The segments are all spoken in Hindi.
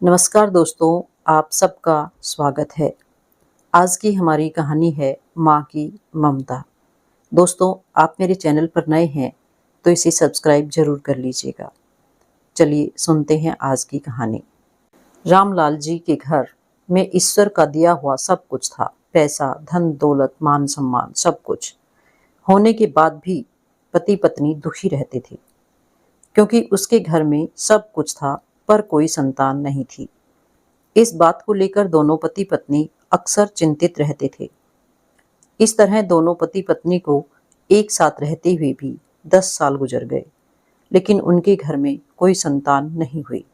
नमस्कार दोस्तों, आप सबका स्वागत है। आज की हमारी कहानी है माँ की ममता। दोस्तों, आप मेरे चैनल पर नए हैं तो इसे सब्सक्राइब जरूर कर लीजिएगा। चलिए सुनते हैं आज की कहानी। रामलाल जी के घर में ईश्वर का दिया हुआ सब कुछ था। पैसा, धन दौलत, मान सम्मान, सब कुछ होने के बाद भी पति पत्नी दुखी रहते थे, क्योंकि उसके घर में सब कुछ था पर कोई संतान नहीं थी। इस बात को लेकर दोनों पति पत्नी अक्सर चिंतित रहते थे। इस तरह दोनों पति पत्नी को एक साथ रहते हुए भी 10 साल गुजर गए, लेकिन उनके घर में कोई संतान नहीं हुई।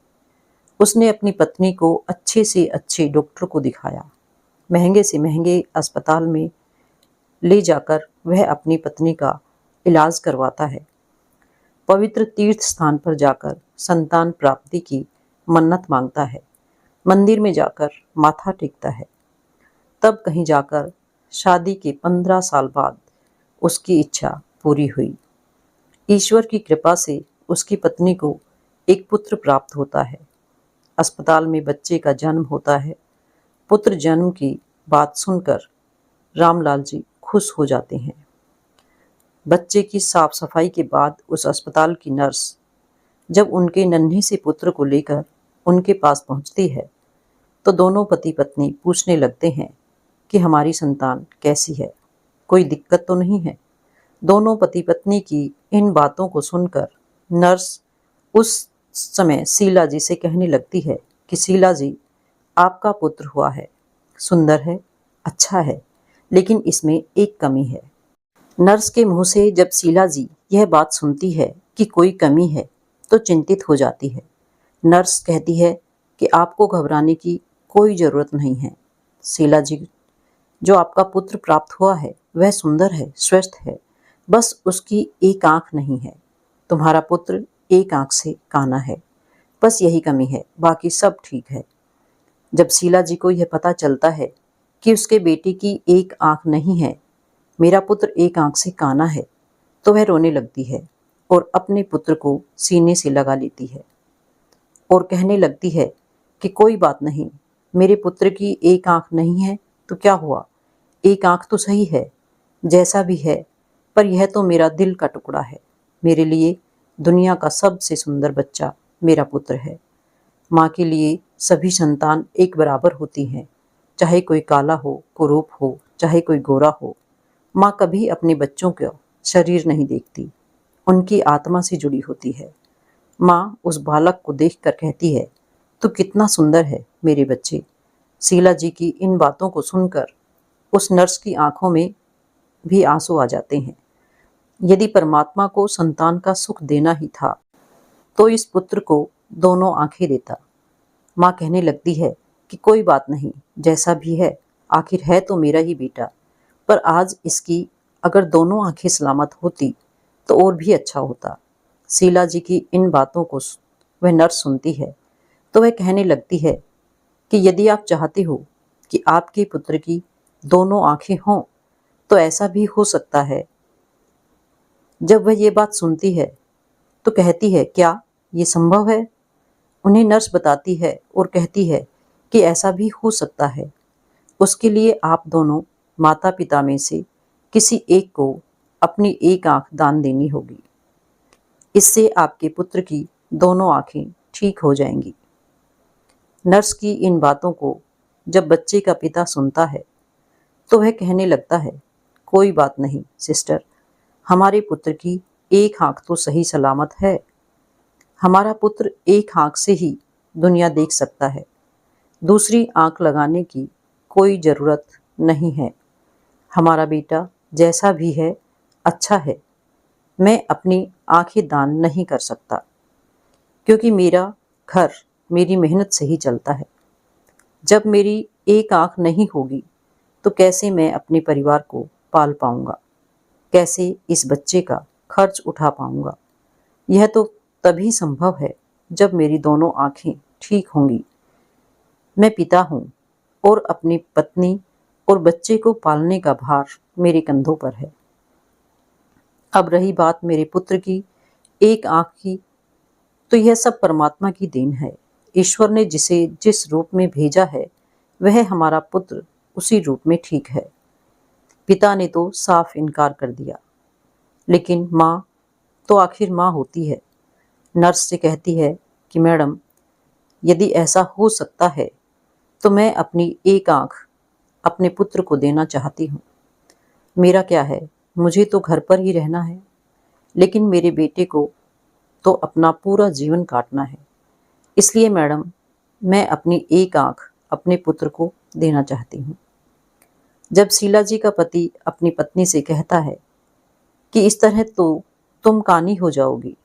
उसने अपनी पत्नी को अच्छे से अच्छे डॉक्टर को दिखाया। महंगे से महंगे अस्पताल में ले जाकर वह अपनी पत्नी का इलाज करवाता है। पवित्र तीर्थ स्थान पर जाकर संतान प्राप्ति की मन्नत मांगता है। मंदिर में जाकर माथा टेकता है। तब कहीं जाकर शादी के 15 साल बाद उसकी इच्छा पूरी हुई। ईश्वर की कृपा से उसकी पत्नी को एक पुत्र प्राप्त होता है। अस्पताल में बच्चे का जन्म होता है। पुत्र जन्म की बात सुनकर रामलाल जी खुश हो जाते हैं। बच्चे की साफ सफाई के बाद उस अस्पताल की नर्स जब उनके नन्हे से पुत्र को लेकर उनके पास पहुंचती है तो दोनों पति पत्नी पूछने लगते हैं कि हमारी संतान कैसी है, कोई दिक्कत तो नहीं है। दोनों पति पत्नी की इन बातों को सुनकर नर्स उस समय शीला जी से कहने लगती है कि शीला जी, आपका पुत्र हुआ है, सुंदर है, अच्छा है, लेकिन इसमें एक कमी है। नर्स के मुंह से जब शीला जी यह बात सुनती है कि कोई कमी है तो चिंतित हो जाती है। नर्स कहती है कि आपको घबराने की कोई जरूरत नहीं है शीला जी, जो आपका पुत्र प्राप्त हुआ है वह सुंदर है, स्वस्थ है, बस उसकी एक आंख नहीं है। तुम्हारा पुत्र एक आंख से काना है, बस यही कमी है, बाकी सब ठीक है। जब शीला जी को यह पता चलता है कि उसके बेटे की एक आंख नहीं है, मेरा पुत्र एक आंख से काना है, तो वह रोने लगती है और अपने पुत्र को सीने से लगा लेती है और कहने लगती है कि कोई बात नहीं, मेरे पुत्र की एक आंख नहीं है तो क्या हुआ, एक आंख तो सही है, जैसा भी है, पर यह तो मेरा दिल का टुकड़ा है। मेरे लिए दुनिया का सबसे सुंदर बच्चा मेरा पुत्र है। माँ के लिए सभी संतान एक बराबर होती हैं, चाहे कोई काला हो, कुरूप हो, चाहे कोई गोरा हो। माँ कभी अपने बच्चों का शरीर नहीं देखती, उनकी आत्मा से जुड़ी होती है। माँ उस बालक को देखकर कहती है, तू कितना सुंदर है मेरे बच्चे। शीला जी की इन बातों को सुनकर उस नर्स की आंखों में भी आंसू आ जाते हैं। यदि परमात्मा को संतान का सुख देना ही था तो इस पुत्र को दोनों आंखें देता। माँ कहने लगती है कि कोई बात नहीं, जैसा भी है, आखिर है तो मेरा ही बेटा, पर आज इसकी अगर दोनों आंखें सलामत होती तो और भी अच्छा होता। शीला जी की इन बातों को वह नर्स सुनती है तो वह कहने लगती है कि यदि आप चाहते हो कि आपके पुत्र की दोनों आंखें हों तो ऐसा भी हो सकता है। जब वह ये बात सुनती है तो कहती है, क्या ये संभव है? उन्हें नर्स बताती है और कहती है कि ऐसा भी हो सकता है। उसके लिए आप दोनों माता पिता में से किसी एक को अपनी एक आंख दान देनी होगी। इससे आपके पुत्र की दोनों आंखें ठीक हो जाएंगी। नर्स की इन बातों को जब बच्चे का पिता सुनता है तो वह कहने लगता है, कोई बात नहीं सिस्टर, हमारे पुत्र की एक आंख तो सही सलामत है। हमारा पुत्र एक आंख से ही दुनिया देख सकता है, दूसरी आंख लगाने की कोई जरूरत नहीं है। हमारा बेटा जैसा भी है अच्छा है। मैं अपनी आंखें दान नहीं कर सकता, क्योंकि मेरा घर मेरी मेहनत से ही चलता है। जब मेरी एक आंख नहीं होगी तो कैसे मैं अपने परिवार को पाल पाऊंगा, कैसे इस बच्चे का खर्च उठा पाऊंगा। यह तो तभी संभव है जब मेरी दोनों आंखें ठीक होंगी। मैं पिता हूँ और अपनी पत्नी और बच्चे को पालने का भार मेरे कंधों पर है। अब रही बात मेरे पुत्र की एक आंख की, तो यह सब परमात्मा की देन है। ईश्वर ने जिसे जिस रूप में भेजा है वह हमारा पुत्र उसी रूप में ठीक है। पिता ने तो साफ इनकार कर दिया, लेकिन माँ तो आखिर माँ होती है। नर्स से कहती है कि मैडम, यदि ऐसा हो सकता है तो मैं अपनी एक आंख अपने पुत्र को देना चाहती हूँ। मेरा क्या है, मुझे तो घर पर ही रहना है, लेकिन मेरे बेटे को तो अपना पूरा जीवन काटना है। इसलिए मैडम, मैं अपनी एक आंख अपने पुत्र को देना चाहती हूँ। जब शीला जी का पति अपनी पत्नी से कहता है कि इस तरह तो तुम कानी हो जाओगी,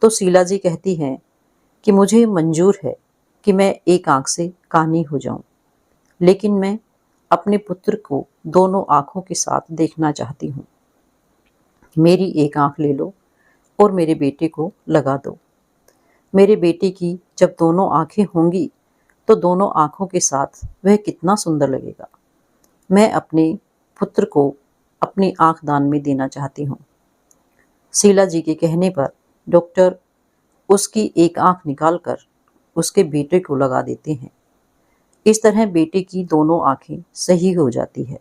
तो शीला जी कहती हैं कि मुझे मंजूर है कि मैं एक आंख से कानी हो जाऊं, लेकिन मैं अपने पुत्र को दोनों आंखों के साथ देखना चाहती हूँ। मेरी एक आंख ले लो और मेरे बेटे को लगा दो। मेरे बेटे की जब दोनों आंखें होंगी तो दोनों आंखों के साथ वह कितना सुंदर लगेगा। मैं अपने पुत्र को अपनी आंख दान में देना चाहती हूँ। शीला जी के कहने पर डॉक्टर उसकी एक आंख निकालकर उसके बेटे को लगा देते हैं। इस तरह बेटे की दोनों आंखें सही हो जाती है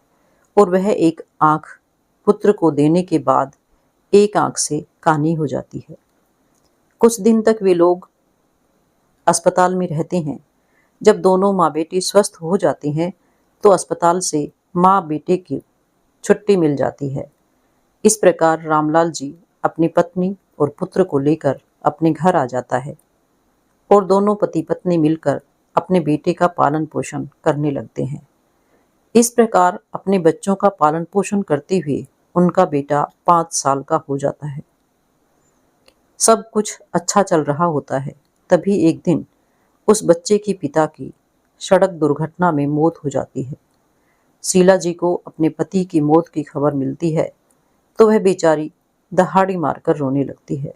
और वह एक आंख पुत्र को देने के बाद एक आंख से कानी हो जाती है। कुछ दिन तक वे लोग अस्पताल में रहते हैं। जब दोनों माँ बेटे स्वस्थ हो जाते हैं तो अस्पताल से माँ बेटे की छुट्टी मिल जाती है। इस प्रकार रामलाल जी अपनी पत्नी और पुत्र को लेकर अपने घर आ जाता है और दोनों पति पत्नी मिलकर अपने बेटे का पालन पोषण करने लगते हैं। इस प्रकार अपने बच्चों का पालन पोषण करते हुए उनका बेटा 5 साल का हो जाता है। सब कुछ अच्छा चल रहा होता है। तभी एक दिन उस बच्चे के पिता की सड़क दुर्घटना में मौत हो जाती है। शीला जी को अपने पति की मौत की खबर मिलती है तो वह बेचारी दहाड़ी मारकर रोने लगती है।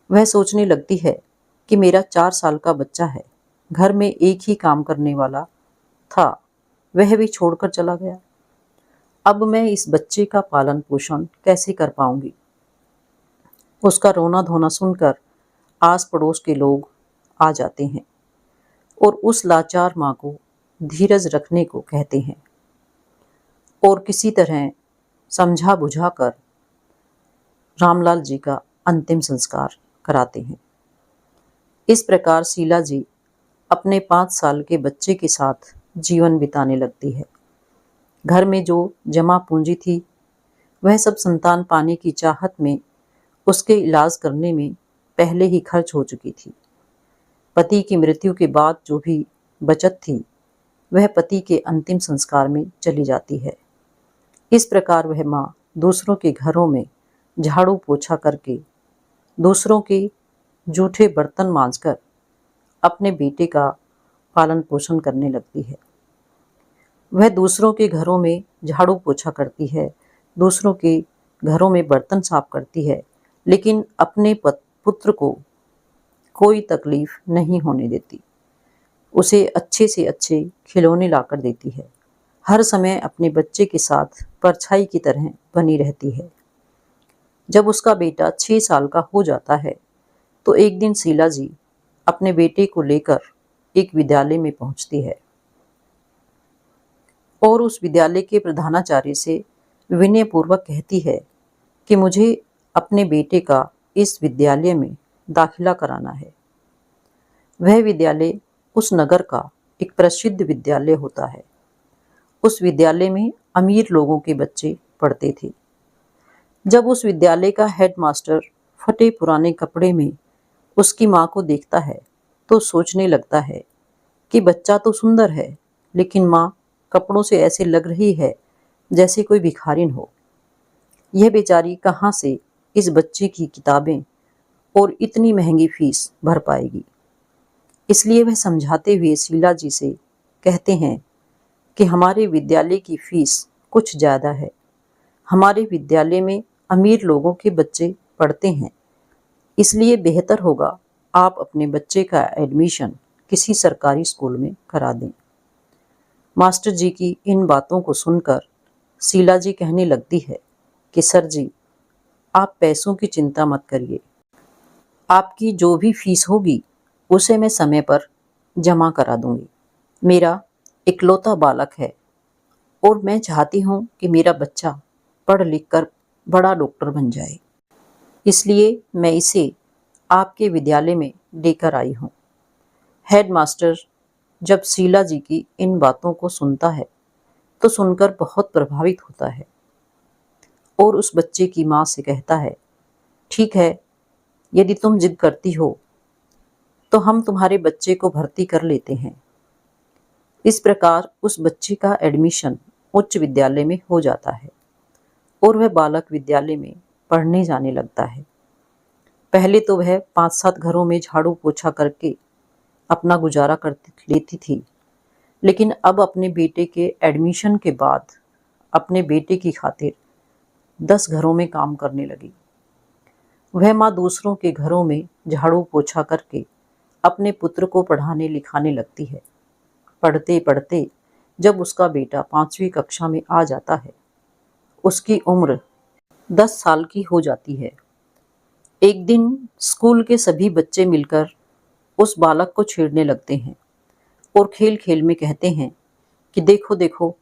वह सोचने लगती है कि मेरा 4 साल का बच्चा है, घर में एक ही काम करने वाला था, वह भी छोड़कर चला गया। अब मैं इस बच्चे का पालन पोषण कैसे कर पाऊंगी। उसका रोना धोना सुनकर आस पड़ोस के लोग आ जाते हैं और उस लाचार माँ को धीरज रखने को कहते हैं और किसी तरह समझा बुझा कर रामलाल जी का अंतिम संस्कार कराते हैं। इस प्रकार शीला जी अपने 5 साल के बच्चे के साथ जीवन बिताने लगती है। घर में जो जमा पूंजी थी वह सब संतान पाने की चाहत में उसके इलाज करने में पहले ही खर्च हो चुकी थी। पति की मृत्यु के बाद जो भी बचत थी वह पति के अंतिम संस्कार में चली जाती है। इस प्रकार वह माँ दूसरों के घरों में झाड़ू पोछा करके, दूसरों के जूठे बर्तन मांजकर अपने बेटे का पालन पोषण करने लगती है। वह दूसरों के घरों में झाड़ू पोछा करती है, दूसरों के घरों में बर्तन साफ करती है, लेकिन अपने पुत्र को कोई तकलीफ नहीं होने देती। उसे अच्छे से अच्छे खिलौने लाकर देती है। हर समय अपने बच्चे के साथ परछाई की तरह बनी रहती है। जब उसका बेटा 6 साल का हो जाता है तो एक दिन शीला जी अपने बेटे को लेकर एक विद्यालय में पहुंचती है और उस विद्यालय के प्रधानाचार्य से विनयपूर्वक कहती है कि मुझे अपने बेटे का इस विद्यालय में दाखिला कराना है। वह विद्यालय उस नगर का एक प्रसिद्ध विद्यालय होता है। उस विद्यालय में अमीर लोगों के बच्चे पढ़ते थे। जब उस विद्यालय का हेडमास्टर फटे पुराने कपड़े में उसकी माँ को देखता है तो सोचने लगता है कि बच्चा तो सुंदर है, लेकिन माँ कपड़ों से ऐसे लग रही है जैसे कोई भिखारिन हो। यह बेचारी कहाँ से इस बच्चे की किताबें और इतनी महंगी फीस भर पाएगी। इसलिए वह समझाते हुए शीला जी से कहते हैं कि हमारे विद्यालय की फीस कुछ ज़्यादा है। हमारे विद्यालय में अमीर लोगों के बच्चे पढ़ते हैं, इसलिए बेहतर होगा आप अपने बच्चे का एडमिशन किसी सरकारी स्कूल में करा दें। मास्टर जी की इन बातों को सुनकर शीला जी कहने लगती है कि सर जी, आप पैसों की चिंता मत करिए, आपकी जो भी फीस होगी उसे मैं समय पर जमा करा दूंगी। मेरा इकलौता बालक है और मैं चाहती हूँ कि मेरा बच्चा पढ़ लिख कर बड़ा डॉक्टर बन जाए। इसलिए मैं इसे आपके विद्यालय में लेकर आई हूँ। हेडमास्टर जब शीला जी की इन बातों को सुनता है तो सुनकर बहुत प्रभावित होता है और उस बच्चे की माँ से कहता है, ठीक है, यदि तुम जिद करती हो तो हम तुम्हारे बच्चे को भर्ती कर लेते हैं। इस प्रकार उस बच्चे का एडमिशन उच्च विद्यालय में हो जाता है और वह बालक विद्यालय में पढ़ने जाने लगता है। पहले तो वह 5-7 घरों में झाड़ू पोछा करके अपना गुजारा कर लेती थी, लेकिन अब अपने बेटे के एडमिशन के बाद अपने बेटे की खातिर 10 घरों में काम करने लगी। वह माँ दूसरों के घरों में झाड़ू पोछा करके अपने पुत्र को पढ़ाने लिखाने लगती है। पढ़ते पढ़ते जब उसका बेटा 5वीं कक्षा में आ जाता है, उसकी उम्र 10 साल की हो जाती है। एक दिन स्कूल के सभी बच्चे मिलकर उस बालक को छेड़ने लगते हैं और खेल खेल में कहते हैं कि देखो देखो,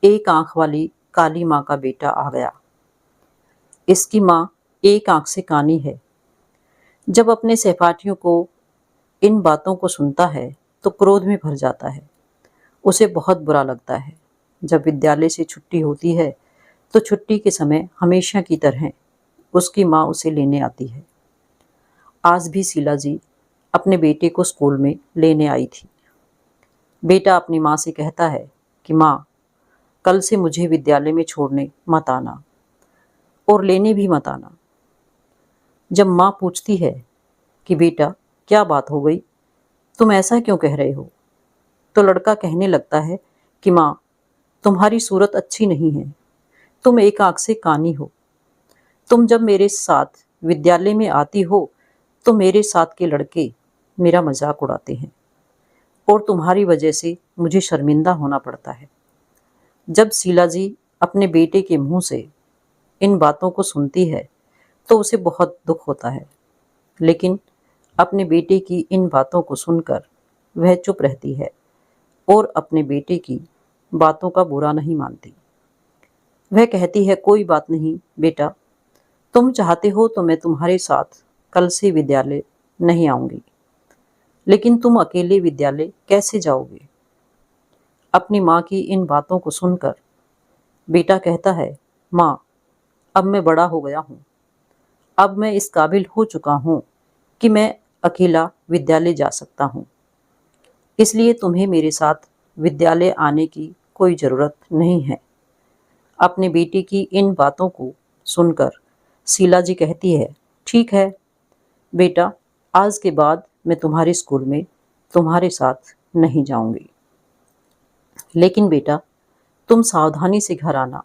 एक आंख वाली काली माँ का बेटा आ गया। इसकी माँ एक आंख से कानी है। जब अपने सहपाठियों को इन बातों को सुनता है तो क्रोध में भर जाता है। उसे बहुत बुरा लगता है। जब विद्यालय से छुट्टी होती है तो छुट्टी के समय हमेशा की तरह उसकी माँ उसे लेने आती है। आज भी शीला जी अपने बेटे को स्कूल में लेने आई थी। बेटा अपनी माँ से कहता है कि माँ, कल से मुझे विद्यालय में छोड़ने मत आना और लेने भी मत आना। जब माँ पूछती है कि बेटा क्या बात हो गई, तुम ऐसा क्यों कह रहे हो, तो लड़का कहने लगता है कि माँ, तुम्हारी सूरत अच्छी नहीं है, तुम एक आंख से कानी हो। तुम जब मेरे साथ विद्यालय में आती हो तो मेरे साथ के लड़के मेरा मजाक उड़ाते हैं और तुम्हारी वजह से मुझे शर्मिंदा होना पड़ता है। जब शीला जी अपने बेटे के मुंह से इन बातों को सुनती है तो उसे बहुत दुख होता है, लेकिन अपने बेटे की इन बातों को सुनकर वह चुप रहती है और अपने बेटे की बातों का बुरा नहीं मानती। वह कहती है, कोई बात नहीं बेटा, तुम चाहते हो तो मैं तुम्हारे साथ कल से विद्यालय नहीं आऊंगी, लेकिन तुम अकेले विद्यालय कैसे जाओगे। अपनी माँ की इन बातों को सुनकर बेटा कहता है, माँ, अब मैं बड़ा हो गया हूँ, अब मैं इस काबिल हो चुका हूँ कि मैं अकेला विद्यालय जा सकता हूँ, इसलिए तुम्हें मेरे साथ विद्यालय आने की कोई ज़रूरत नहीं है। अपने बेटे की इन बातों को सुनकर शीला जी कहती है, ठीक है बेटा, आज के बाद मैं तुम्हारे स्कूल में तुम्हारे साथ नहीं जाऊंगी, लेकिन बेटा तुम सावधानी से घर आना।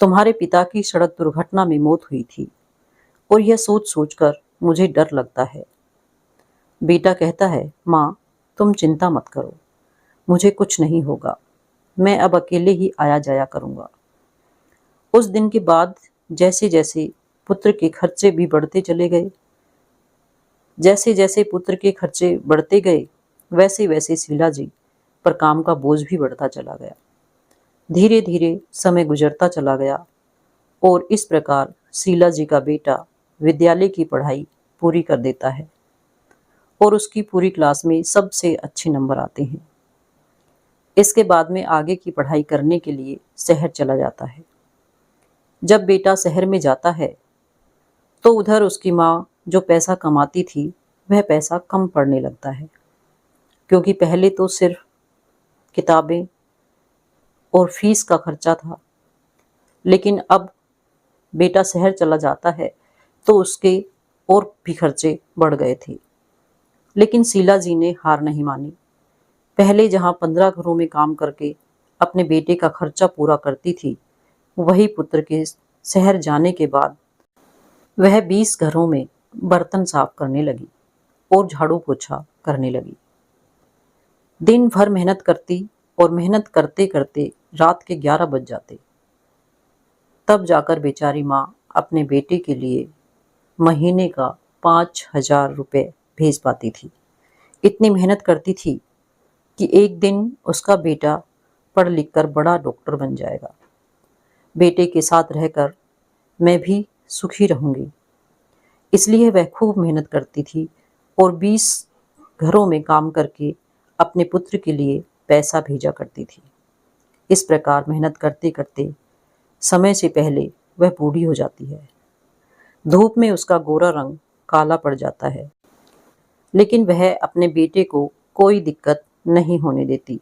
तुम्हारे पिता की सड़क दुर्घटना में मौत हुई थी और यह सोच सोचकर मुझे डर लगता है। बेटा कहता है, माँ, तुम चिंता मत करो, मुझे कुछ नहीं होगा, मैं अब अकेले ही आया जाया करूँगा। उस दिन के बाद जैसे जैसे पुत्र के खर्चे भी बढ़ते चले गए, जैसे जैसे पुत्र के खर्चे बढ़ते गए, वैसे वैसे शीला जी पर काम का बोझ भी बढ़ता चला गया। धीरे धीरे समय गुजरता चला गया और इस प्रकार शीला जी का बेटा विद्यालय की पढ़ाई पूरी कर देता है और उसकी पूरी क्लास में सबसे अच्छे नंबर आते हैं। इसके बाद में आगे की पढ़ाई करने के लिए शहर चला जाता है। जब बेटा शहर में जाता है तो उधर उसकी माँ जो पैसा कमाती थी वह पैसा कम पड़ने लगता है, क्योंकि पहले तो सिर्फ किताबें और फीस का खर्चा था, लेकिन अब बेटा शहर चला जाता है तो उसके और भी खर्चे बढ़ गए थे। लेकिन शीला जी ने हार नहीं मानी। पहले जहाँ 15 घरों में काम करके अपने बेटे का खर्चा पूरा करती थी, वही पुत्र के शहर जाने के बाद वह 20 घरों में बर्तन साफ करने लगी और झाड़ू पोछा करने लगी। दिन भर मेहनत करती और मेहनत करते करते रात के 11 बज जाते। तब जाकर बेचारी माँ अपने बेटे के लिए महीने का 5,000 रुपये भेज पाती थी, इतनी मेहनत करती थी कि एक दिन उसका बेटा पढ़ लिख कर बड़ा डॉक्टर बन जाएगा। बेटे के साथ रहकर मैं भी सुखी रहूंगी। इसलिए वह खूब मेहनत करती थी और 20 घरों में काम करके अपने पुत्र के लिए पैसा भेजा करती थी। इस प्रकार मेहनत करते करते समय से पहले वह बूढ़ी हो जाती है। धूप में उसका गोरा रंग काला पड़ जाता है, लेकिन वह अपने बेटे को कोई दिक्कत नहीं होने देती।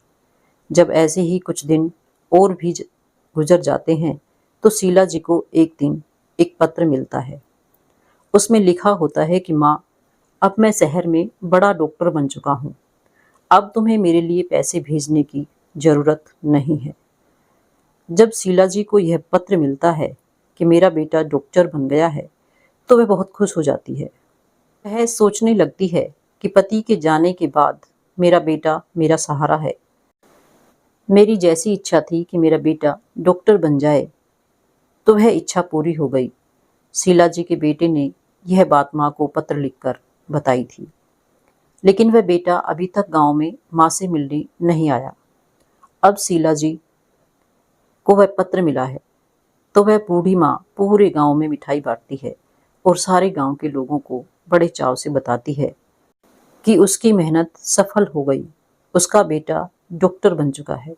जब ऐसे ही कुछ दिन और भी गुजर जाते हैं तो शीला जी को एक दिन एक पत्र मिलता है। उसमें लिखा होता है कि माँ, अब मैं शहर में बड़ा डॉक्टर बन चुका हूँ। अब तुम्हें मेरे लिए पैसे भेजने की जरूरत नहीं है। जब शीला जी को यह पत्र मिलता है कि मेरा बेटा डॉक्टर बन गया है तो वह बहुत खुश हो जाती है। वह सोचने लगती है कि पति के जाने के बाद मेरा बेटा मेरा सहारा है। मेरी जैसी इच्छा थी कि मेरा बेटा डॉक्टर बन जाए तो वह इच्छा पूरी हो गई। शीला जी के बेटे ने यह बात माँ को पत्र लिखकर बताई थी, लेकिन वह बेटा अभी तक गांव में माँ से मिलने नहीं आया। अब शीला जी को वह पत्र मिला है तो वह बूढ़ी माँ पूरे गांव में मिठाई बांटती है और सारे गांव के लोगों को बड़े चाव से बताती है कि उसकी मेहनत सफल हो गई। उसका बेटा डॉक्टर बन चुका है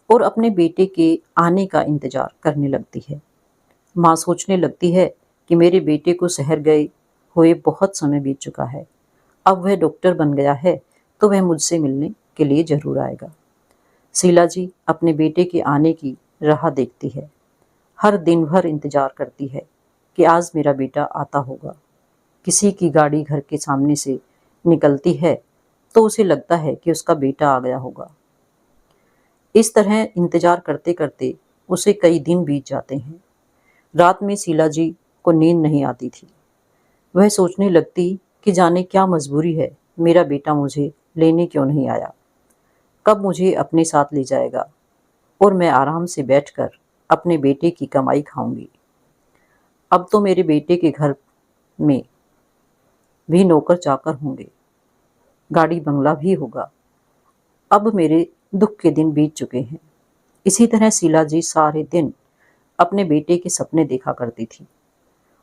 और अपने बेटे के आने का इंतजार करने लगती है। माँ सोचने लगती है कि मेरे बेटे को शहर गए हुए बहुत समय बीत चुका है। अब वह डॉक्टर बन गया है तो वह मुझसे मिलने के लिए जरूर आएगा। शीला जी अपने बेटे के आने की राह देखती है। हर दिन भर इंतजार करती है कि आज मेरा बेटा आता होगा। किसी की गाड़ी घर के सामने से निकलती है तो उसे लगता है कि उसका बेटा आ गया होगा। इस तरह इंतजार करते करते उसे कई दिन बीत जाते हैं। रात में शीला जी को नींद नहीं आती थी। वह सोचने लगती कि जाने क्या मजबूरी है, मेरा बेटा मुझे लेने क्यों नहीं आया, कब मुझे अपने साथ ले जाएगा और मैं आराम से बैठकर अपने बेटे की कमाई खाऊंगी। अब तो मेरे बेटे के घर में भी नौकर चाकर होंगे, गाड़ी बंगला भी होगा। अब मेरे दुख के दिन बीत चुके हैं। इसी तरह शीला जी सारे दिन अपने बेटे के सपने देखा करती थी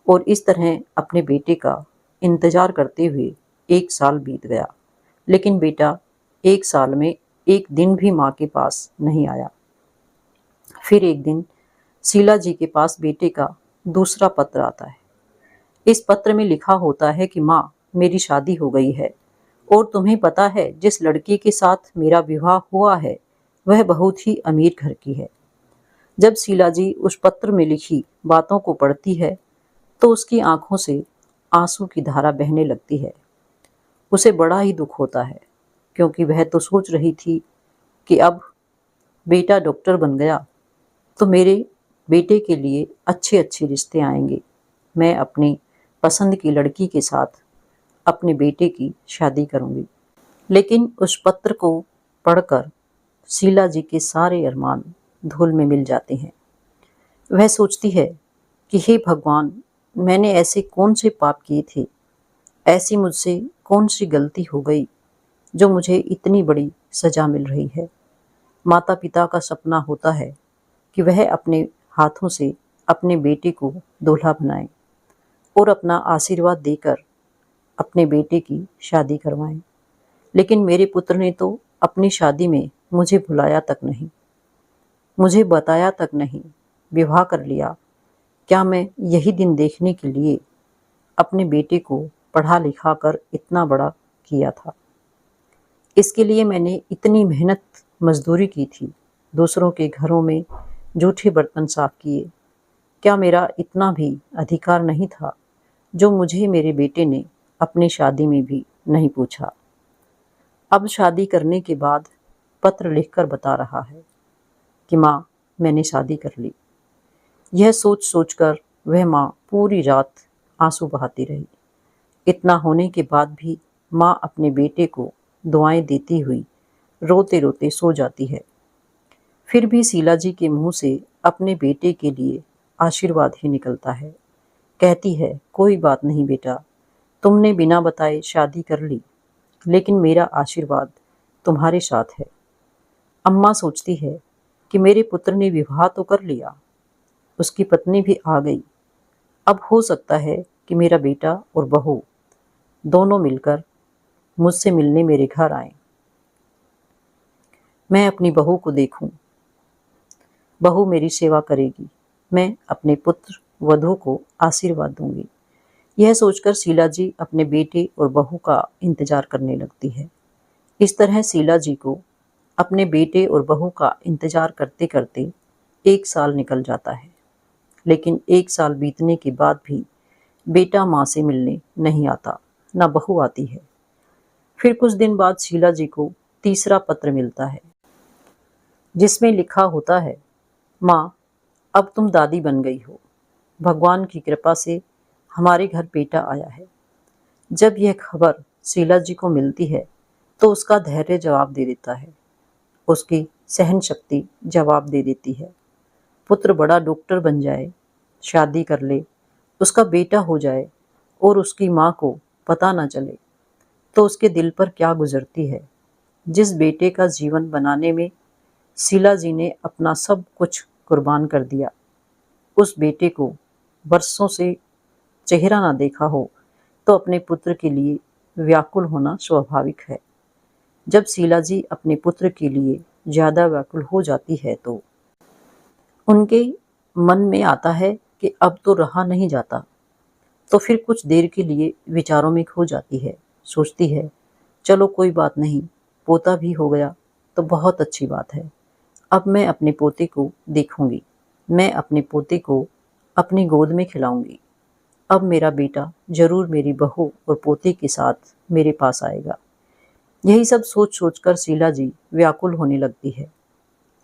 और इस तरह अपने बेटे का इंतजार करते हुए 1 साल बीत गया। लेकिन बेटा 1 साल में एक दिन भी माँ के पास नहीं आया। फिर एक दिन शीला जी के पास बेटे का दूसरा पत्र आता है। इस पत्र में लिखा होता है कि माँ, मेरी शादी हो गई है और तुम्हें पता है जिस लड़की के साथ मेरा विवाह हुआ है वह बहुत ही अमीर घर की है। जब शीला जी उस पत्र में लिखी बातों को पढ़ती है तो उसकी आंखों से आंसू की धारा बहने लगती है। उसे बड़ा ही दुख होता है क्योंकि वह तो सोच रही थी कि अब बेटा डॉक्टर बन गया तो मेरे बेटे के लिए अच्छे अच्छे रिश्ते आएंगे। मैं अपनी पसंद की लड़की के साथ अपने बेटे की शादी करूंगी। लेकिन उस पत्र को पढ़कर शीला जी के सारे अरमान धूल में मिल जाते हैं। वह सोचती है कि हे भगवान, मैंने ऐसे कौन से पाप किए थे, ऐसी मुझसे कौन सी गलती हो गई जो मुझे इतनी बड़ी सजा मिल रही है। माता पिता का सपना होता है कि वह अपने हाथों से अपने बेटे को दूल्हा बनाएं और अपना आशीर्वाद देकर अपने बेटे की शादी करवाएं। लेकिन मेरे पुत्र ने तो अपनी शादी में मुझे बुलाया तक नहीं, मुझे बताया तक नहीं, विवाह कर लिया। क्या मैं यही दिन देखने के लिए अपने बेटे को पढ़ा लिखा कर इतना बड़ा किया था? इसके लिए मैंने इतनी मेहनत मजदूरी की थी, दूसरों के घरों में जूठे बर्तन साफ किए। क्या मेरा इतना भी अधिकार नहीं था जो मुझे मेरे बेटे ने अपनी शादी में भी नहीं पूछा? अब शादी करने के बाद पत्र लिखकर बता रहा है कि माँ, मैंने शादी कर ली। यह सोच सोचकर वह माँ पूरी रात आंसू बहाती रही। इतना होने के बाद भी माँ अपने बेटे को दुआएं देती हुई रोते रोते सो जाती है। फिर भी शीला जी के मुंह से अपने बेटे के लिए आशीर्वाद ही निकलता है। कहती है, कोई बात नहीं बेटा, तुमने बिना बताए शादी कर ली, लेकिन मेरा आशीर्वाद तुम्हारे साथ है। अम्मा सोचती है कि मेरे पुत्र ने विवाह तो कर लिया, उसकी पत्नी भी आ गई। अब हो सकता है कि मेरा बेटा और बहू दोनों मिलकर मुझसे मिलने मेरे घर आए। मैं अपनी बहू को देखूं, बहू मेरी सेवा करेगी, मैं अपने पुत्र वधू को आशीर्वाद दूंगी। यह सोचकर शीला जी अपने बेटे और बहू का इंतजार करने लगती है। इस तरह शीला जी को अपने बेटे और बहू का इंतजार करते करते 1 साल निकल जाता है। लेकिन 1 साल बीतने के बाद भी बेटा माँ से मिलने नहीं आता, ना बहू आती है। फिर कुछ दिन बाद शीला जी को तीसरा पत्र मिलता है, जिसमें लिखा होता है, माँ, अब तुम दादी बन गई हो। भगवान की कृपा से हमारे घर बेटा आया है। जब यह खबर शीला जी को मिलती है तो उसका धैर्य जवाब दे देता है, उसकी सहन शक्ति जवाब दे देती है। पुत्र बड़ा डॉक्टर बन जाए, शादी कर ले, उसका बेटा हो जाए और उसकी माँ को पता न चले तो उसके दिल पर क्या गुजरती है। जिस बेटे का जीवन बनाने में शीला जी ने अपना सब कुछ कुर्बान कर दिया, उस बेटे को बरसों से चेहरा ना देखा हो तो अपने पुत्र के लिए व्याकुल होना स्वाभाविक है। जब शीला जी अपने पुत्र के लिए ज्यादा व्याकुल हो जाती है तो उनके मन में आता है कि अब तो रहा नहीं जाता। तो फिर कुछ देर के लिए विचारों में खो जाती है। सोचती है, चलो कोई बात नहीं, पोता भी हो गया तो बहुत अच्छी बात है। अब मैं अपने पोते को देखूंगी, मैं अपने पोते को अपनी गोद में खिलाऊंगी। अब मेरा बेटा जरूर मेरी बहू और पोते के साथ मेरे पास आएगा। यही सब सोच सोचकर शीला जी व्याकुल होने लगती है।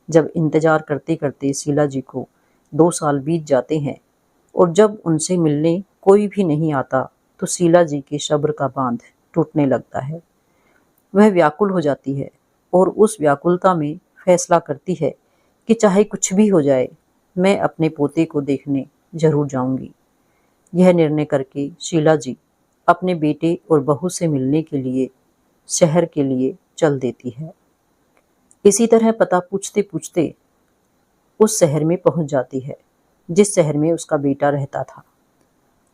जब इंतजार करते करते शीला जी को 2 साल बीत जाते हैं और जब उनसे मिलने कोई भी नहीं आता तो शीला जी के सब्र का बांध टूटने लगता है। वह व्याकुल हो जाती है और उस व्याकुलता में फैसला करती है कि चाहे कुछ भी हो जाए, मैं अपने पोते को देखने जरूर जाऊंगी। यह निर्णय करके शीला जी अपने बेटे और बहू से मिलने के लिए शहर के लिए चल देती है। इसी तरह पता पूछते पूछते उस शहर में पहुंच जाती है जिस शहर में उसका बेटा रहता था।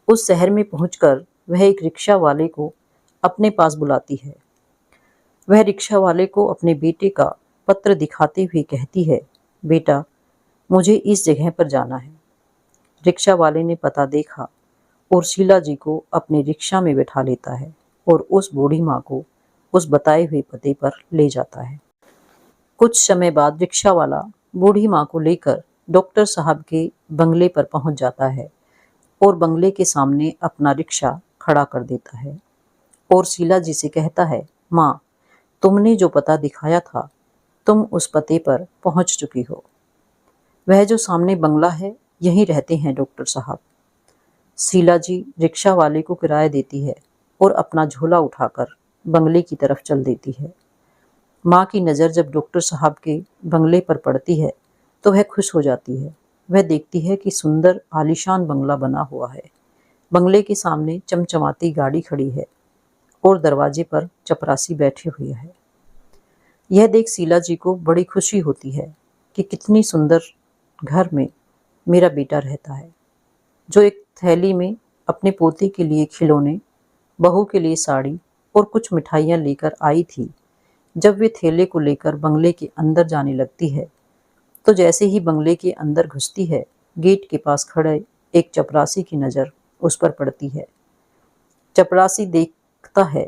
उस शहर में पहुंचकर वह एक रिक्शा वाले को अपने पास बुलाती है। वह रिक्शा वाले को अपने बेटे का पत्र दिखाते हुए कहती है, बेटा, मुझे इस जगह पर जाना है। रिक्शा वाले ने पता देखा और शीला जी को अपने रिक्शा में बैठा लेता है और उस बूढ़ी माँ को उस बताए हुए पते पर ले जाता है। कुछ समय बाद रिक्शा वाला बूढ़ी माँ को लेकर डॉक्टर साहब के बंगले पर पहुंच जाता है और बंगले के सामने अपना रिक्शा खड़ा कर देता है और शीला जी से कहता है, माँ, तुमने जो पता दिखाया था, तुम उस पते पर पहुंच चुकी हो। वह जो सामने बंगला है, यहीं रहते हैं डॉक्टर साहब। शीला जी रिक्शा वाले को किराया देती है और अपना झोला उठाकर बंगले की तरफ चल देती है। माँ की नज़र जब डॉक्टर साहब के बंगले पर पड़ती है तो वह खुश हो जाती है। वह देखती है कि सुंदर आलीशान बंगला बना हुआ है। बंगले के सामने चमचमाती गाड़ी खड़ी है और दरवाजे पर चपरासी बैठे हुए हैं। यह देख शीला जी को बड़ी खुशी होती है कि कितनी सुंदर घर में मेरा बेटा रहता है। जो एक थैली में अपने पोते के लिए खिलौने, बहू के लिए साड़ी और कुछ मिठाइयाँ लेकर आई थी, जब वे थैले को लेकर बंगले के अंदर जाने लगती है तो जैसे ही बंगले के अंदर घुसती है, गेट के पास खड़े एक चपरासी की नज़र उस पर पड़ती है। चपरासी देखता है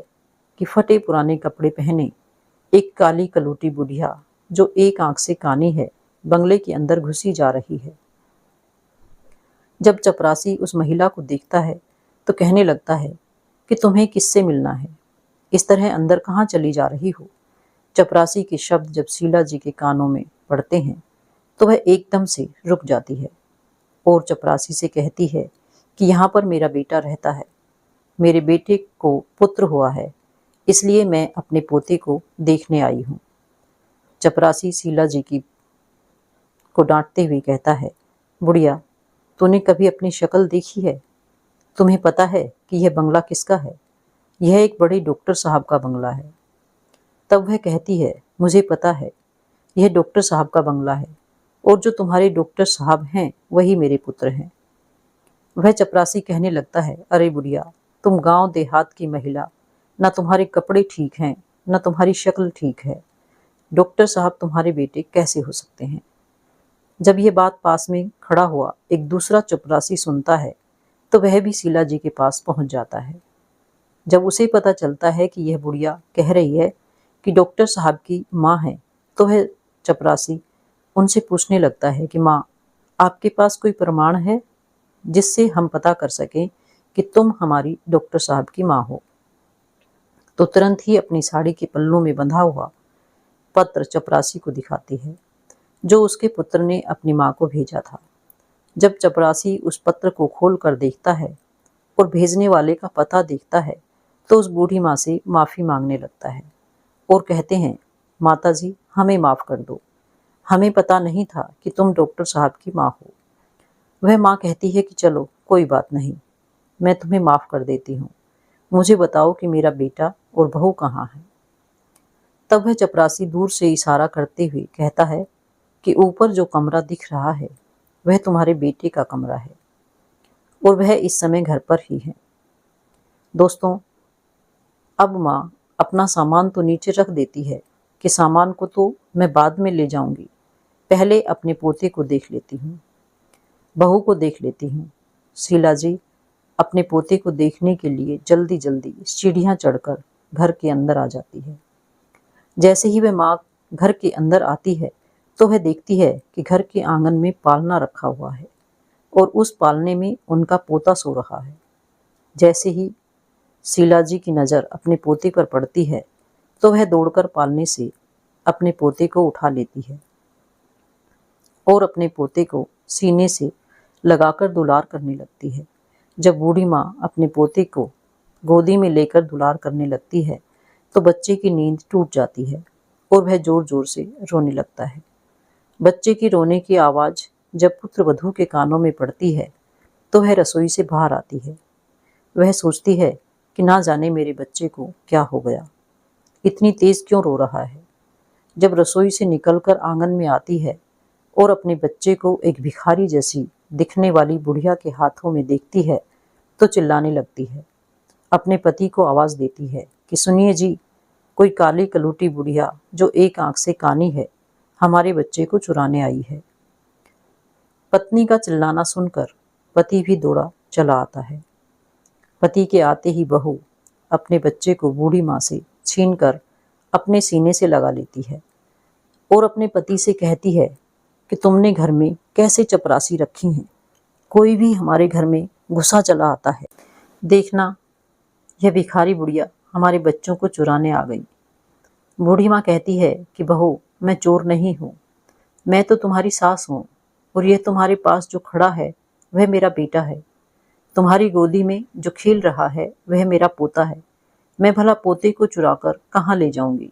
कि फटे पुराने कपड़े पहने एक काली कलूटी बुढ़िया जो एक आंख से कानी है, बंगले के अंदर घुसी जा रही है। जब चपरासी उस महिला को देखता है तो कहने लगता है कि तुम्हें किससे मिलना है, इस तरह अंदर कहाँ चली जा रही हो। चपरासी के शब्द जब शीला जी के कानों में पड़ते हैं तो वह एकदम से रुक जाती है और चपरासी से कहती है कि यहाँ पर मेरा बेटा रहता है, मेरे बेटे को पुत्र हुआ है, इसलिए मैं अपने पोते को देखने आई हूँ। चपरासी शीला जी की को डांटते हुए कहता है, बुढ़िया, तूने कभी अपनी शक्ल देखी है? तुम्हें पता है कि यह बंगला किसका है? यह एक बड़े डॉक्टर साहब का बंगला है। तब वह कहती है, मुझे पता है, यह डॉक्टर साहब का बंगला है और जो तुम्हारे डॉक्टर साहब हैं वही मेरे पुत्र हैं। वह चपरासी कहने लगता है, अरे बुढ़िया, तुम गांव देहात की महिला, ना तुम्हारे कपड़े ठीक हैं, ना तुम्हारी शक्ल ठीक है। डॉक्टर साहब तुम्हारे बेटे कैसे हो सकते हैं? जब यह बात पास में खड़ा हुआ एक दूसरा चपरासी सुनता है तो वह भी शीला जी के पास पहुंच जाता है। जब उसे पता चलता है कि यह बुढ़िया कह रही है कि डॉक्टर साहब की माँ है, तो वह चपरासी उनसे पूछने लगता है कि माँ, आपके पास कोई प्रमाण है जिससे हम पता कर सकें कि तुम हमारी डॉक्टर साहब की माँ हो? तो तुरंत ही अपनी साड़ी के पल्लू में बंधा हुआ पत्र चपरासी को दिखाती है, जो उसके पुत्र ने अपनी माँ को भेजा था। जब चपरासी उस पत्र को खोल कर देखता है और भेजने वाले का पता देखता है तो उस बूढ़ी माँ से माफ़ी मांगने लगता है और कहते हैं, माता जी, हमें माफ़ कर दो, हमें पता नहीं था कि तुम डॉक्टर साहब की माँ हो। वह माँ कहती है कि चलो कोई बात नहीं, मैं तुम्हें माफ़ कर देती हूँ, मुझे बताओ कि मेरा बेटा और बहू कहाँ है। तब वह चपरासी दूर से इशारा करते हुए कहता है कि ऊपर जो कमरा दिख रहा है वह तुम्हारे बेटे का कमरा है और वह इस समय घर पर ही है। दोस्तों, अब माँ अपना सामान तो नीचे रख देती है कि सामान को तो मैं बाद में ले जाऊंगी, पहले अपने पोते को देख लेती हूँ, बहू को देख लेती हूँ। शीला जी अपने पोते को देखने के लिए जल्दी जल्दी सीढ़ियाँ चढ़कर घर के अंदर आ जाती है। जैसे ही वह माँ घर के अंदर आती है तो वह देखती है कि घर के आंगन में पालना रखा हुआ है और उस पालने में उनका पोता सो रहा है। जैसे ही शीला जी की नज़र अपने पोते पर पड़ती है तो वह दौड़कर पालने से अपने पोते को उठा लेती है और अपने पोते को सीने से लगाकर दुलार करने लगती है। जब बूढ़ी माँ अपने पोते को गोदी में लेकर दुलार करने लगती है तो बच्चे की नींद टूट जाती है और वह जोर जोर से रोने लगता है। बच्चे की रोने की आवाज़ जब पुत्र वधू के कानों में पड़ती है तो वह रसोई से बाहर आती है। वह सोचती है कि ना जाने मेरे बच्चे को क्या हो गया, इतनी तेज क्यों रो रहा है। जब रसोई से निकलकर आंगन में आती है और अपने बच्चे को एक भिखारी जैसी दिखने वाली बुढ़िया के हाथों में देखती है तो चिल्लाने लगती है। अपने पति को आवाज़ देती है कि सुनिए जी, कोई काली कलूटी बुढ़िया जो एक आंख से कानी है हमारे बच्चे को चुराने आई है। पत्नी का चिल्लाना सुनकर पति भी दौड़ा चला आता है। पति के आते ही बहू अपने बच्चे को बूढ़ी माँ से छीनकर अपने सीने से लगा लेती है और अपने पति से कहती है कि तुमने घर में कैसे चपरासी रखी हैं, कोई भी हमारे घर में घुसा चला आता है, देखना यह भिखारी बुढ़िया हमारे बच्चों को चुराने आ गई। बूढ़ी माँ कहती है कि बहू, मैं चोर नहीं हूँ, मैं तो तुम्हारी सास हूँ और यह तुम्हारे पास जो खड़ा है वह मेरा बेटा है। तुम्हारी गोदी में जो खेल रहा है वह मेरा पोता है। मैं भला पोते को चुराकर कहाँ ले जाऊंगी।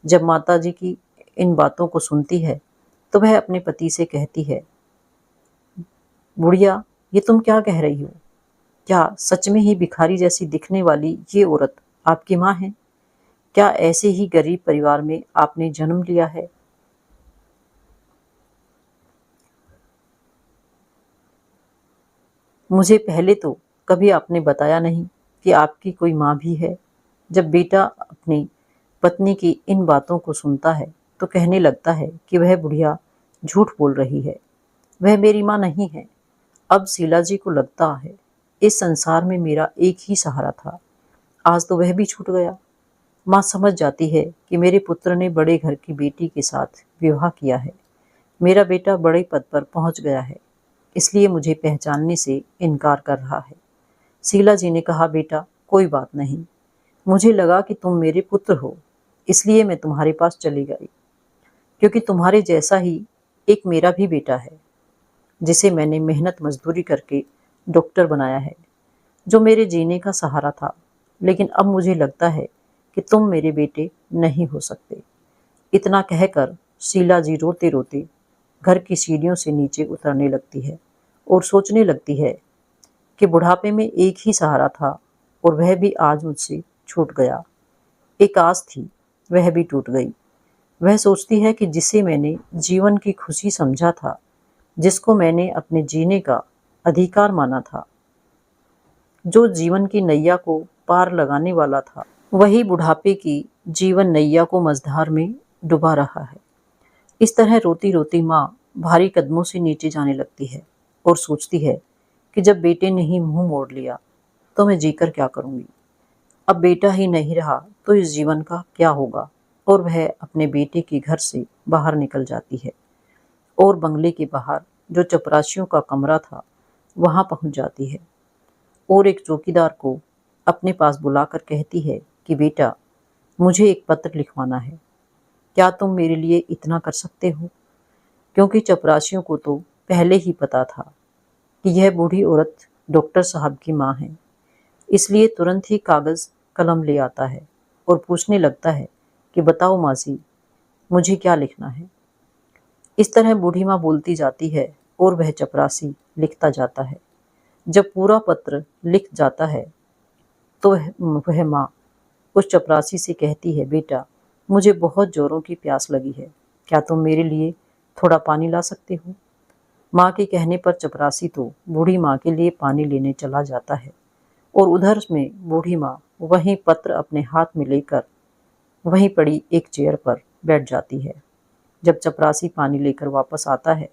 जब माता जी की इन बातों को सुनती है तो वह अपने पति से कहती है, बुढ़िया, ये तुम क्या कह रही हो? क्या सच में ही भिखारी जैसी दिखने वाली ये औरत आपकी माँ है? क्या ऐसे ही गरीब परिवार में आपने जन्म लिया है? मुझे पहले तो कभी आपने बताया नहीं कि आपकी कोई माँ भी है। जब बेटा अपनी पत्नी की इन बातों को सुनता है तो कहने लगता है कि वह बुढ़िया झूठ बोल रही है, वह मेरी माँ नहीं है। अब शीला जी को लगता है इस संसार में मेरा एक ही सहारा था, आज तो वह भी छूट गया। माँ समझ जाती है कि मेरे पुत्र ने बड़े घर की बेटी के साथ विवाह किया है, मेरा बेटा बड़े पद पर पहुंच गया है, इसलिए मुझे पहचानने से इनकार कर रहा है। शीला जी ने कहा, बेटा कोई बात नहीं, मुझे लगा कि तुम मेरे पुत्र हो, इसलिए मैं तुम्हारे पास चली गई, क्योंकि तुम्हारे जैसा ही एक मेरा भी बेटा है जिसे मैंने मेहनत मजदूरी करके डॉक्टर बनाया है, जो मेरे जीने का सहारा था। लेकिन अब मुझे लगता है कि तुम मेरे बेटे नहीं हो सकते। इतना कहकर शीला जी रोते रोते घर की सीढ़ियों से नीचे उतरने लगती है और सोचने लगती है कि बुढ़ापे में एक ही सहारा था और वह भी आज मुझसे छूट गया। एक आस थी, वह भी टूट गई। वह सोचती है कि जिसे मैंने जीवन की खुशी समझा था, जिसको मैंने अपने जीने का अधिकार माना था, जो जीवन की नैया को पार लगाने वाला था, वही बुढ़ापे की जीवन नैया को मझधार में डुबा रहा है। इस तरह रोती रोती माँ भारी कदमों से नीचे जाने लगती है और सोचती है कि जब बेटे ने ही मुंह मोड़ लिया तो मैं जीकर क्या करूंगी। अब बेटा ही नहीं रहा तो इस जीवन का क्या होगा। और वह अपने बेटे के घर से बाहर निकल जाती है और बंगले के बाहर जो चपरासियों का कमरा था वहां पहुंच जाती है और एक चौकीदार को अपने पास बुलाकर कहती है कि बेटा, मुझे एक पत्र लिखवाना है, क्या तुम मेरे लिए इतना कर सकते हो। क्योंकि चपरासियों को तो पहले ही पता था कि यह बूढ़ी औरत डॉक्टर साहब की माँ है, इसलिए तुरंत ही कागज कलम ले आता है और पूछने लगता है कि बताओ मासी, मुझे क्या लिखना है। इस तरह बूढ़ी माँ बोलती जाती है और वह चपरासी लिखता जाता है। जब पूरा पत्र लिख जाता है तो वह माँ उस चपरासी से कहती है, बेटा, मुझे बहुत जोरों की प्यास लगी है, क्या तुम मेरे लिए थोड़ा पानी ला सकते हो। माँ के कहने पर चपरासी तो बूढ़ी माँ के लिए पानी लेने चला जाता है और उधर में बूढ़ी माँ वहीं पत्र अपने हाथ में लेकर वहीं पड़ी एक चेयर पर बैठ जाती है। जब चपरासी पानी लेकर वापस आता है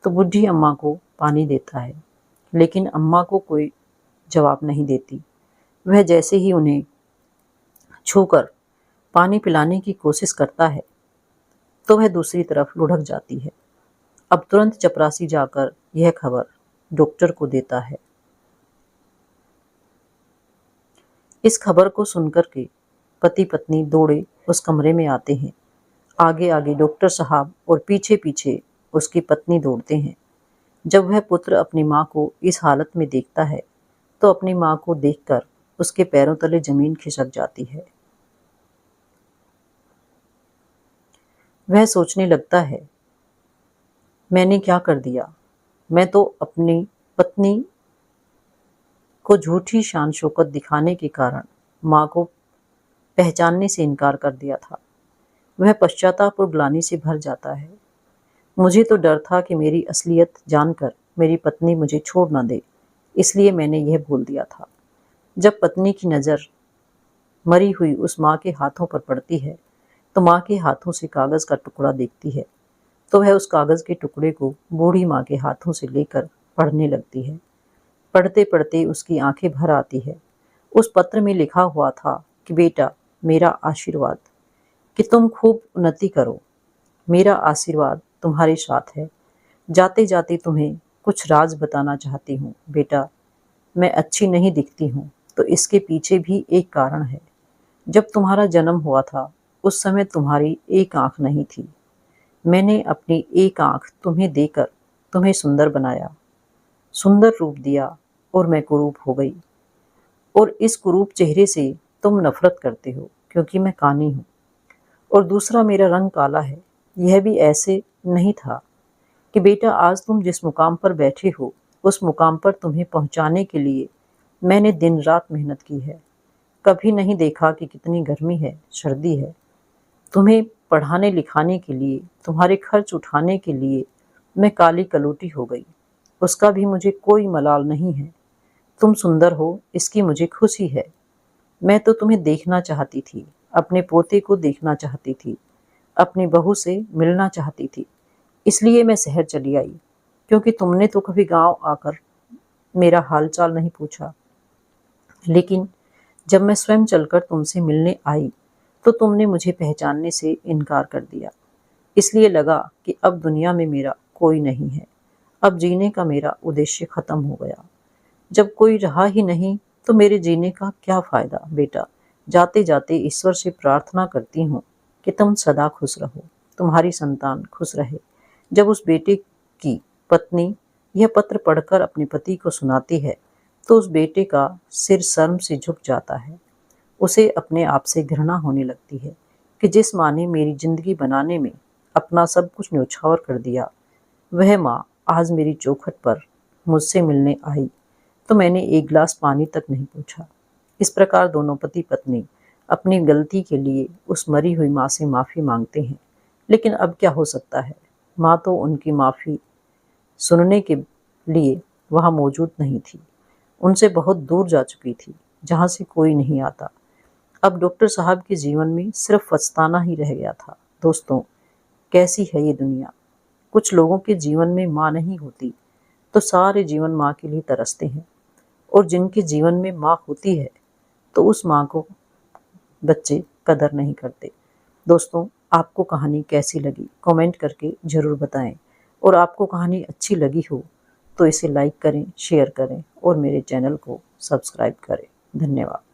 तो बूढ़ी अम्मा को पानी देता है, लेकिन अम्मा को कोई जवाब नहीं देती। वह जैसे ही उन्हें छूकर पानी पिलाने की कोशिश करता है तो वह दूसरी तरफ लुढ़क जाती है। अब तुरंत चपरासी जाकर यह खबर डॉक्टर को देता है। इस खबर को सुनकर के पति पत्नी दौड़े उस कमरे में आते हैं। आगे आगे डॉक्टर साहब और पीछे पीछे उसकी पत्नी दौड़ते हैं। जब वह पुत्र अपनी माँ को इस हालत में देखता है तो अपनी माँ को देखकर उसके पैरों तले जमीन खिसक जाती है। वह सोचने लगता है, मैंने क्या कर दिया। मैं तो अपनी पत्नी को झूठी शान शौकत दिखाने के कारण माँ को पहचानने से इनकार कर दिया था। वह पश्चाताप और ग्लानि से भर जाता है। मुझे तो डर था कि मेरी असलियत जानकर मेरी पत्नी मुझे छोड़ न दे, इसलिए मैंने यह बोल दिया था। जब पत्नी की नज़र मरी हुई उस माँ के हाथों पर पड़ती है तो माँ के हाथों से कागज़ का टुकड़ा देखती है तो वह उस कागज़ के टुकड़े को बूढ़ी माँ के हाथों से लेकर पढ़ने लगती है। पढ़ते पढ़ते उसकी आंखें भर आती है। उस पत्र में लिखा हुआ था कि बेटा, मेरा आशीर्वाद कि तुम खूब उन्नति करो, मेरा आशीर्वाद तुम्हारे साथ है। जाते जाते तुम्हें कुछ राज बताना चाहती हूँ। बेटा, मैं अच्छी नहीं दिखती हूँ तो इसके पीछे भी एक कारण है। जब तुम्हारा जन्म हुआ था उस समय तुम्हारी एक आंख नहीं थी। मैंने अपनी एक आंख तुम्हें देकर तुम्हें सुंदर बनाया, सुंदर रूप दिया और मैं कुरूप हो गई। और इस कुरूप चेहरे से तुम नफरत करते हो क्योंकि मैं कानी हूँ। और दूसरा, मेरा रंग काला है। यह भी ऐसे नहीं था कि बेटा, आज तुम जिस मुकाम पर बैठे हो उस मुकाम पर तुम्हें पहुंचाने के लिए मैंने दिन रात मेहनत की है। कभी नहीं देखा कि कितनी गर्मी है, सर्दी है। तुम्हें पढ़ाने लिखाने के लिए, तुम्हारे खर्च उठाने के लिए मैं काली कलूटी हो गई। उसका भी मुझे कोई मलाल नहीं है। तुम सुंदर हो इसकी मुझे खुशी है। मैं तो तुम्हें देखना चाहती थी, अपने पोते को देखना चाहती थी, अपनी बहू से मिलना चाहती थी, इसलिए मैं शहर चली आई। क्योंकि तुमने तो कभी गांव आकर मेरा हालचाल नहीं पूछा। लेकिन जब मैं स्वयं चलकर तुमसे मिलने आई तो तुमने मुझे पहचानने से इनकार कर दिया। इसलिए लगा कि अब दुनिया में मेरा कोई नहीं है, अब जीने का मेरा उद्देश्य खत्म हो गया। जब कोई रहा ही नहीं तो मेरे जीने का क्या फायदा। बेटा, जाते जाते ईश्वर से प्रार्थना करती हूँ कि तुम सदा खुश रहो, तुम्हारी संतान खुश रहे। जब उस बेटे की पत्नी यह पत्र पढ़कर अपने पति को सुनाती है तो उस बेटे का सिर शर्म से झुक जाता है। उसे अपने आप से घृणा होने लगती है कि जिस माँ ने मेरी जिंदगी बनाने में अपना सब कुछ न्यौछावर कर दिया, वह माँ आज मेरी चौखट पर मुझसे मिलने आई तो मैंने एक गिलास पानी तक नहीं पूछा। इस प्रकार दोनों पति पत्नी अपनी गलती के लिए उस मरी हुई माँ से माफ़ी मांगते हैं। लेकिन अब क्या हो सकता है, माँ तो उनकी माफ़ी सुनने के लिए वहाँ मौजूद नहीं थी, उनसे बहुत दूर जा चुकी थी, जहाँ से कोई नहीं आता। अब डॉक्टर साहब के जीवन में सिर्फ पछताना ही रह गया था। दोस्तों, कैसी है ये दुनिया। कुछ लोगों के जीवन में माँ नहीं होती तो सारे जीवन माँ के लिए तरसते हैं, और जिनके जीवन में माँ होती है तो उस माँ को बच्चे कदर नहीं करते। दोस्तों, आपको कहानी कैसी लगी कमेंट करके ज़रूर बताएं, और आपको कहानी अच्छी लगी हो तो इसे लाइक करें, शेयर करें और मेरे चैनल को सब्सक्राइब करें। धन्यवाद।